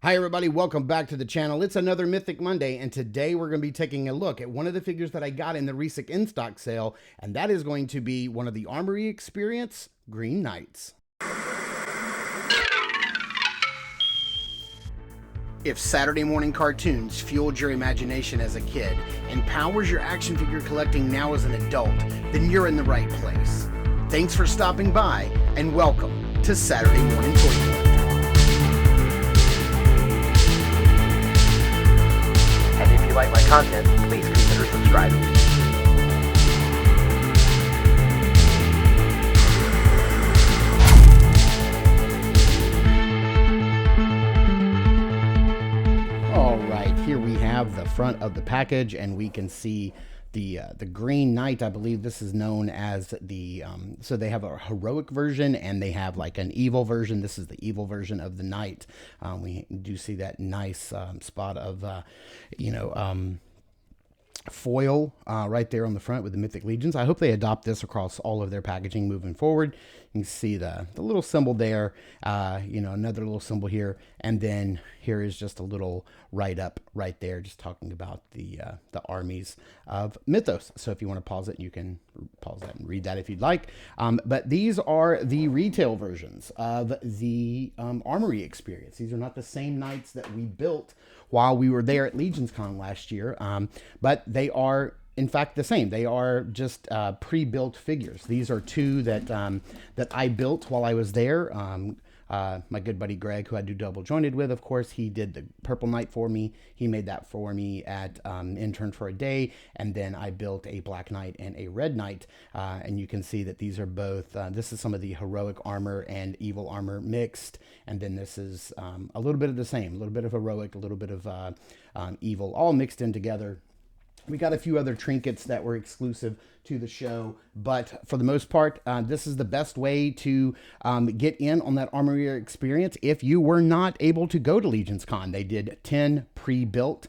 Hi everybody, welcome back to the channel. It's another Mythic Monday, and today we're going to be taking a look at one of the figures that I got in the recent in-stock sale, and that is going to be one of the Armory Experience Green Knights. If Saturday morning cartoons fueled your imagination as a kid and powers your action figure collecting now as an adult, then you're in the right place. Thanks for stopping by, and welcome to Saturday Morning Toy Collector. And if you like my content, please consider subscribing. All right, here we have the front of the package, and we can see the Green Knight. I believe this is known as the so they have a heroic version and they have like an evil version. This is the evil version of the Knight. We do see that nice spot of foil right there on the front with the Mythic Legions. I hope they adopt this across all of their packaging moving forward. You can see the little symbol there, another little symbol here, and then here is just a little write-up right there just talking about the armies of Mythos. So if you want to pause it, you can pause that and read that if you'd like. But these are the retail versions of the Armory Experience. These are not the same Knights that we built while we were there at Legions Con last year, but they are in fact the same. They are just pre-built figures. These are two that that I built while I was there. My good buddy Greg, who I do double jointed with, of course, he did the purple Knight for me. He made that for me at Intern for a Day, and then I built a black Knight and a red Knight. And you can see that these are both, this is some of the heroic armor and evil armor mixed, and then this is a little bit of the same, a little bit of heroic, a little bit of evil, all mixed in together. We got a few other trinkets that were exclusive to the show, but for the most part, this is the best way to get in on that Armory Experience if you were not able to go to Legions Con. They did 10 pre-built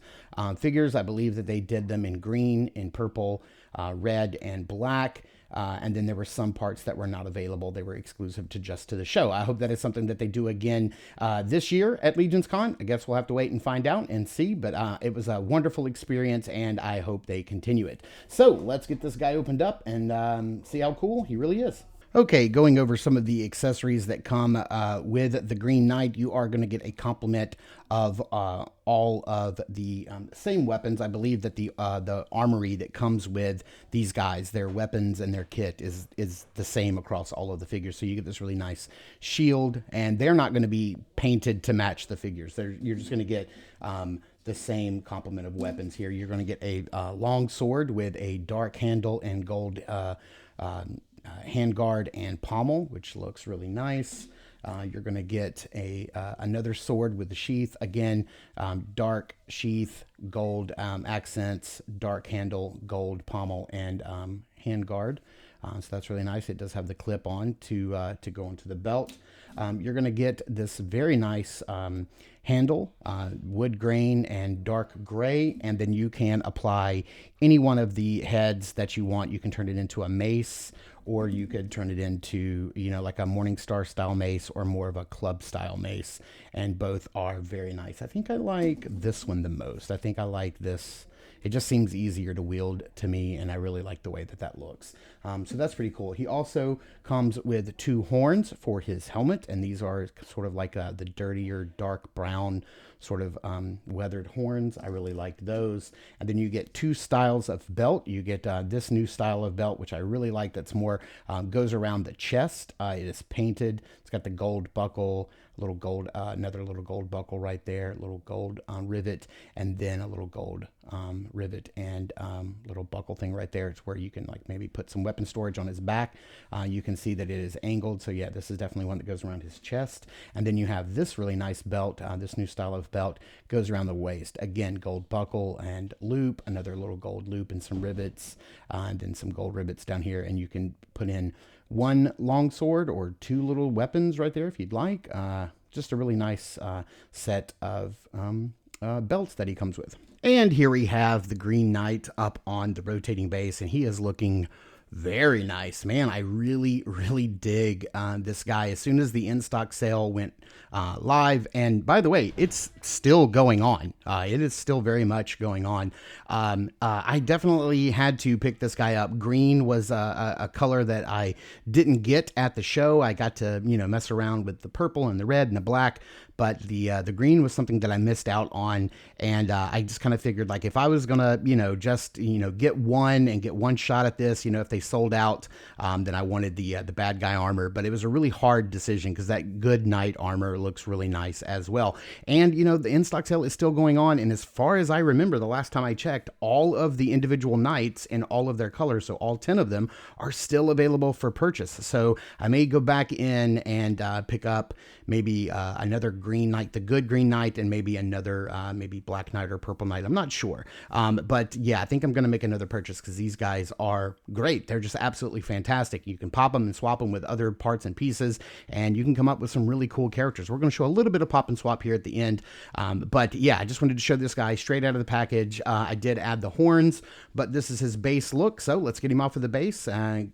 figures. I believe that they did them in green, in purple, red, and black. And then there were some parts that were not available. They were exclusive to the show. I hope that is something that they do again this year at Legions Con. I guess we'll have to wait and find out and see. But it was a wonderful experience, and I hope they continue it. So let's get this guy opened up and see how cool he really is. Okay, going over some of the accessories that come with the Green Knight, you are going to get a complement of all of the same weapons. I believe that the armory that comes with these guys, their weapons and their kit is the same across all of the figures. So you get this really nice shield, and they're not going to be painted to match the figures. You're just going to get the same complement of weapons here. You're going to get a long sword with a dark handle and gold handguard and pommel, which looks really nice. You're going to get another sword with the sheath. Again, dark sheath, gold accents, dark handle, gold pommel, and handguard. So that's really nice. It does have the clip on to go into the belt. You're going to get this very nice handle, wood grain and dark gray, and then you can apply any one of the heads that you want. You can turn it into a mace, or you could turn it into, like a Morningstar style mace or more of a club style mace. And both are very nice. I think I like this one the most. I think I like this. It just seems easier to wield to me, and I really like the way that looks. So that's pretty cool. He also comes with 2 horns for his helmet, and these are sort of like the dirtier dark brown sort of weathered horns. I really liked those. And then you get 2 styles of belt. You get this new style of belt, which I really like. That's more goes around the chest. It is painted. It's got the gold buckle, little gold, another little gold buckle right there, little gold rivet, and then a little gold rivet and little buckle thing right there. It's where you can like maybe put some weapon storage on his back. You can see that it is angled. So yeah, this is definitely one that goes around his chest. And then you have this really nice belt. This new style of belt goes around the waist. Again, gold buckle and loop, another little gold loop and some rivets, and then some gold rivets down here. And you can put in 1 long sword or 2 little weapons right there if you'd like. Just a really nice set of belts that he comes with. And here we have the Green Knight up on the rotating base, and he is looking Very nice, man. I really, really dig this guy. As soon as the in stock sale went live, and by the way, it's still going on. It is still very much going on. I definitely had to pick this guy up. Green was a color that I didn't get at the show. I got to mess around with the purple and the red and the black, but the green was something that I missed out on, and I just kind of figured like if I was gonna just get one and get one shot at this, if they sold out, then I wanted the bad guy armor. But it was a really hard decision because that good knight armor looks really nice as well. And the in stock sale is still going on, and as far as I remember, the last time I checked, all of the individual knights in all of their colors, so all 10 of them, are still available for purchase. So I may go back in and pick up maybe another green knight, the good green knight, and maybe another maybe black knight or purple knight. I'm not sure. But yeah, I think I'm going to make another purchase because these guys are great. They're just absolutely fantastic. You can pop them and swap them with other parts and pieces, and you can come up with some really cool characters. We're going to show a little bit of pop and swap here at the end. But yeah, I just wanted to show this guy straight out of the package. I did add the horns, but this is his base look. So let's get him off of the base and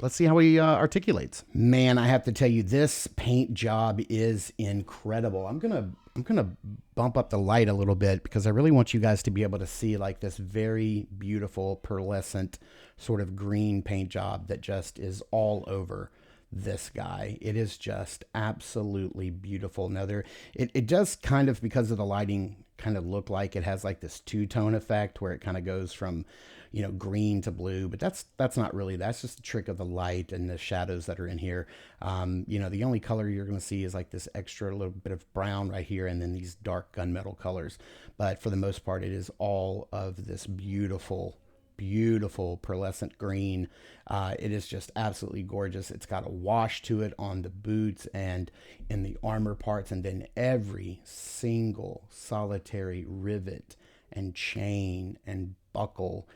let's see how he articulates. Man, I have to tell you, this paint job is incredible. I'm gonna bump up the light a little bit because I really want you guys to be able to see like this very beautiful pearlescent sort of green paint job that just is all over this guy. It is just absolutely beautiful. Now it does kind of, because of the lighting, kind of look like it has like this two-tone effect where it kind of goes from green to blue, but that's not really, that's just a trick of the light and the shadows that are in here. The only color you're going to see is like this extra little bit of brown right here, and then these dark gunmetal colors. But for the most part, it is all of this beautiful pearlescent green. It is just absolutely gorgeous. It's got a wash to it on the boots and in the armor parts, and then every single solitary rivet and chain and buckle,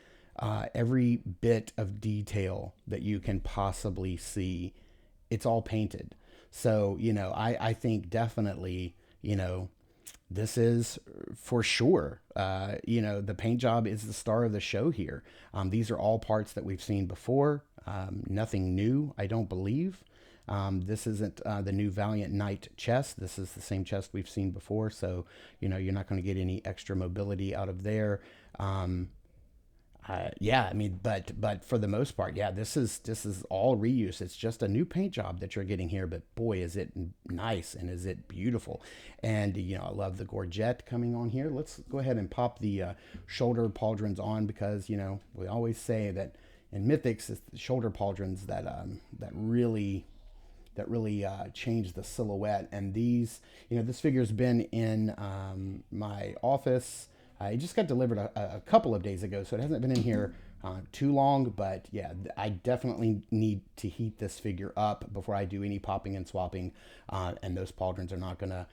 every bit of detail that you can possibly see, it's all painted. So I think definitely this is for sure. The paint job is the star of the show here. These are all parts that we've seen before. Nothing new, I don't believe. This isn't the new Valiant Knight chest. This is the same chest we've seen before. So, you're not going to get any extra mobility out of there. But for the most part, yeah, this is all reuse. It's just a new paint job that you're getting here, but boy, is it nice and is it beautiful. And, I love the gorget coming on here. Let's go ahead and pop the shoulder pauldrons on because, we always say that in Mythics, it's the shoulder pauldrons that really change the silhouette. And these, this figure's been in my office. It just got delivered a couple of days ago, so it hasn't been in here too long. But yeah, I definitely need to heat this figure up before I do any popping and swapping. And those pauldrons are not going to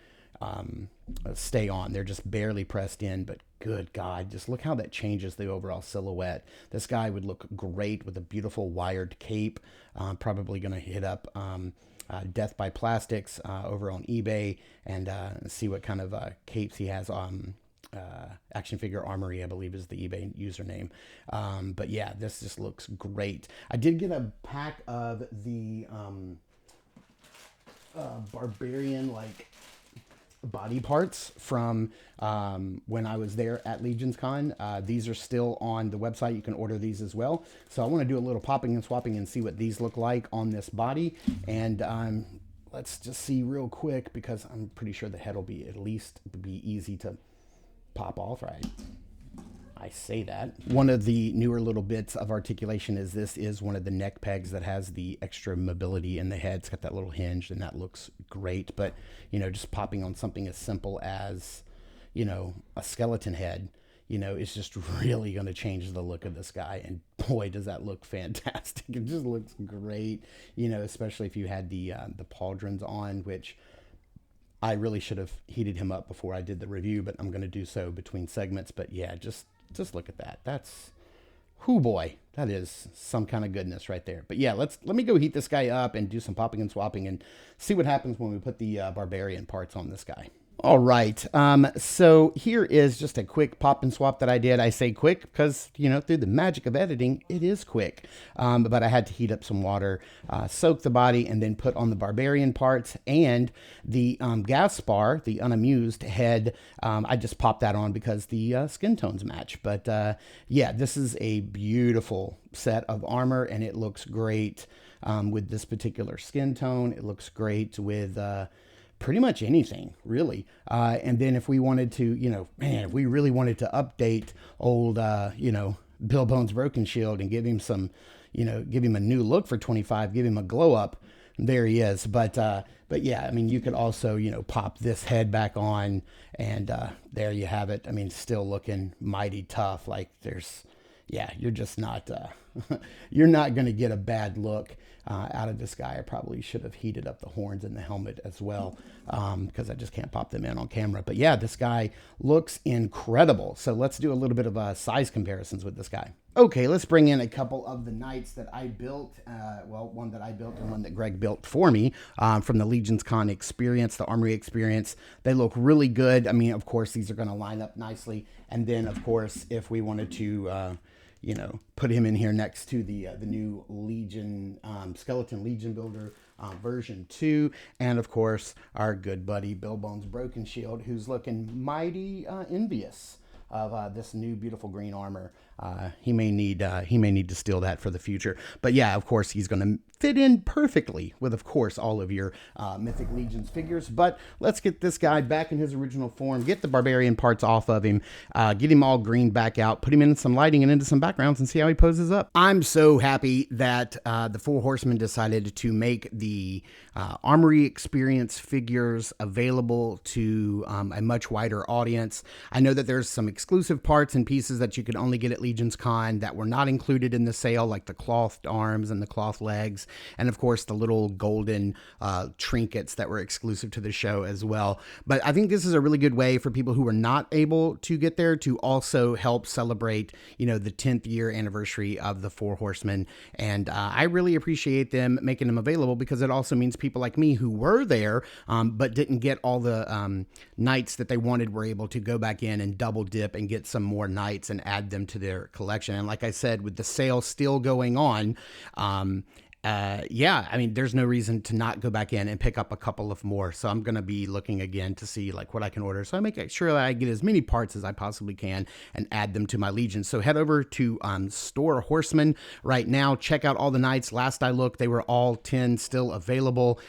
stay on. They're just barely pressed in, but good God, just look how that changes the overall silhouette. This guy would look great with a beautiful wired cape. Probably going to hit up Death by Plastics over on eBay and see what kind of capes he has. Action Figure Armory, I believe, is the eBay username. But yeah, this just looks great. I did get a pack of the Barbarian body parts from when I was there at Legions Con. These are still on the website. You can order these as well. So I want to do a little popping and swapping and see what these look like on this body. And let's just see real quick because I'm pretty sure the head will be easy to pop off. Right, I say that. One of the newer little bits of articulation is this is one of the neck pegs that has the extra mobility in the head. It's got that little hinge and that looks great. But just popping on something as simple as a skeleton head, it's just really going to change the look of this guy. And boy, does that look fantastic. It just looks great, especially if you had the pauldrons on, which I really should have heated him up before I did the review, but I'm going to do so between segments. But yeah, just look at that. That's, whoo boy, that is some kind of goodness right there. But yeah, let me go heat this guy up and do some popping and swapping and see what happens when we put the Barbarian parts on this guy. All right. So here is just a quick pop and swap that I did. I say quick because, through the magic of editing, it is quick. But I had to heat up some water, soak the body, and then put on the barbarian parts and the gas bar, the unamused head. I just popped that on because the skin tones match. But yeah, this is a beautiful set of armor, and it looks great with this particular skin tone. It looks great with pretty much anything, really. And then if we wanted to, if we really wanted to update old, Bill Bones Broken Shield and give him some, give him a new look for 25, give him a glow up, there he is. But yeah, I mean, you could also, pop this head back on, and there you have it. I mean, still looking mighty tough. Like you're just not, you're not going to get a bad look out of this guy. I probably should have heated up the horns and the helmet as well, because I just can't pop them in on camera. But yeah, this guy looks incredible. So let's do a little bit of size comparisons with this guy. Okay, let's bring in a couple of the knights that I built. One that I built and one that Greg built for me from the Legions Con experience, the Armory experience. They look really good. I mean, of course, these are going to line up nicely. And then, of course, if we wanted to put him in here next to the new Legion, Skeleton Legion Builder version 2. And of course, our good buddy Bill Bones Broken Shield, who's looking mighty envious of this new beautiful green armor. He may need to steal that for the future. But yeah, of course, he's going to fit in perfectly with, of course, all of your Mythic Legions figures. But let's get this guy back in his original form, get the barbarian parts off of him, get him all green back out, put him in some lighting and into some backgrounds, and see how he poses up. I'm so happy that the Four Horsemen decided to make the Armory experience figures available to a much wider audience. I know that there's some exclusive parts and pieces that you could only get at Legions Con that were not included in the sale, like the clothed arms and the cloth legs, and of course the little golden trinkets that were exclusive to the show as well. But I think this is a really good way for people who were not able to get there to also help celebrate, the 10th year anniversary of the Four Horsemen. And I really appreciate them making them available, because it also means people like me who were there but didn't get all the knights that they wanted were able to go back in and double dip and get some more knights and add them to their collection. And like I said, with the sale still going on, yeah, I mean, there's no reason to not go back in and pick up a couple of more. So I'm going to be looking again to see like what I can order. So I make sure that I get as many parts as I possibly can and add them to my Legion. So head over to Store Horseman right now. Check out all the knights. Last I looked, they were all 10 still available.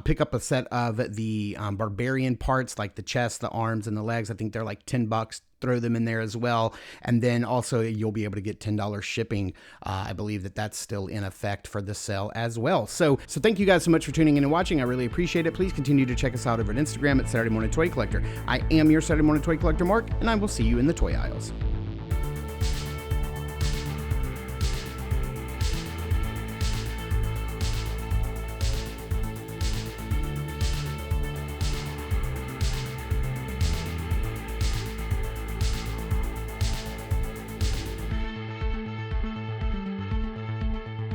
Pick up a set of the barbarian parts, like the chest, the arms, and the legs. I think they're like $10. Throw them in there as well. And then also you'll be able to get $10 shipping. I believe that that's still in effect for the sale as well. So thank you guys so much for tuning in and watching. I really appreciate it. Please continue to check us out over at Instagram at Saturday Morning Toy Collector. I am your Saturday Morning Toy Collector, Mark, and I will see you in the toy aisles.